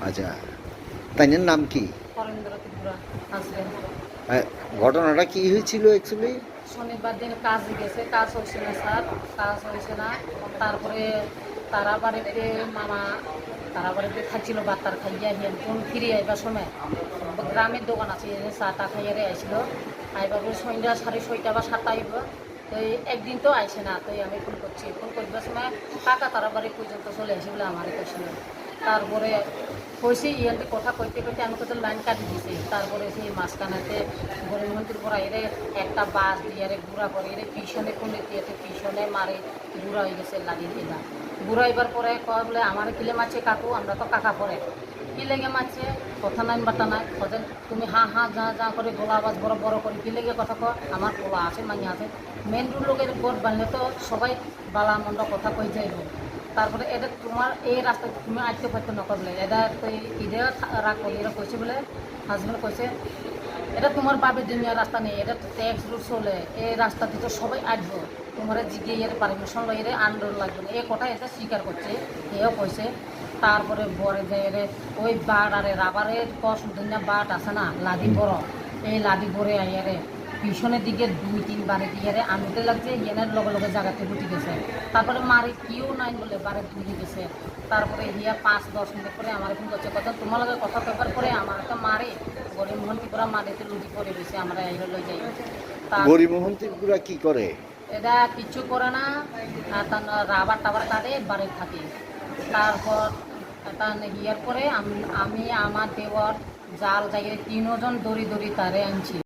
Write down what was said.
আচ্ছা, তাইনের নাম কি? হরেন্দ্র ত্রিপুরা হাজবেন্ড। ঘটনাটা কি হয়েছিল অ্যাকচুয়ালি? শনিবার দিন কাজে গেছে, কাজ হয়েছে না স্যার, কাজ হয়েছে না। তারপরে তারা বাড়িতে মামা তারা বাড়িতে খাইছিল, বাত্তার খাইয়া হিয়ান কোন ফিরে আইবার সময় গ্রামের দোকান আছে, এনে চা টা খাইয়ারে আইছিল। আইবার পরে সন্ধ্যা 6:30 বা 7 আইব। তো একদিন তো আইসে না, তো আমি ফোন করছি, ফোন করবার সময় কাকা তারা বাড়ি পর্যন্ত চলে আসে বলে আমারই কইছিল। তারপরে কইছি ইয়াতে কথা কইতে কইতে আমি কত লাইন কাটি দিছি। তারপরে সেই মাঝখানেতে গরিবমন্ত্রীর পর এরে একটা বাস দিয়ে গুড়া করে এরে পিছনে কোনে দিয়ে পিছনে মারে গুড়া হয়ে গেছে লাগি দিলা। গুড়া হইবার পরে কয় বলে আমার কিলে মারছে কাকু, আমরা তো কাকা পরে কি লেগে মারছে, কথা নাই বাটা নাই। কজন তুমি হা হা যা যা করে গলা আওয়াজ বড় বড় করে কি লেগে কথা কয়, আমার পোলা আছে মাইয়া আছে। মেন রোড লোকের গোট বানলে তো সবাই বালা মন্দ কথা কই যাইব। তারপরে এটা তোমার এই রাস্তা তুমি আসতে পারতো না করলে এটা তো ঈদে রাগ করলে এরা কইছে বলে হাজব্যান্ড কইছে এটা তোমার বাপের দুনিয়ার রাস্তা নেই, এটা তো ট্যাক্স রুট চলে, এই রাস্তাতে তো সবাই আসবো, তোমার জিগে এর পারমিশন লই এর আন্দোলন লাগবে না, এই কথা এটা স্বীকার করছে, এও কইছে। তারপরে বরে যে এর ওই বাট আরে রাবারের কস দুনিয়া বাট আছে না লাদি বড়, এই লাদি বরে আইয়ারে পিছনের দিকে 2-3 বারে দিয়ে আনতে লাগছে, ইয়েনের লগে লগে জায়গাতে উঠে গেছে। তারপরে মারি কেউ নাই বলে বারে ধুয়ে গেছে। তারপরে হিয়া 5-10 মিনিট পরে আমার ফোন করছে, কথা তোমার লগে কথা কইবার পরে আমার একটা মারে গরিমোহন ত্রিপুরা মারিতে লুটি পড়ে গেছে, আমরা এই লই যাই। গরিমোহন ত্রিপুরা কি করে? এটা কিছু করে না, তার রাবার টাবার কাটে বাড়ি থাকে। তারপর তার হিয়ার পরে আমি আমার দেওয়ার জাল জায়গায় 3 জন দড়ি দড়ি তারে আনছি।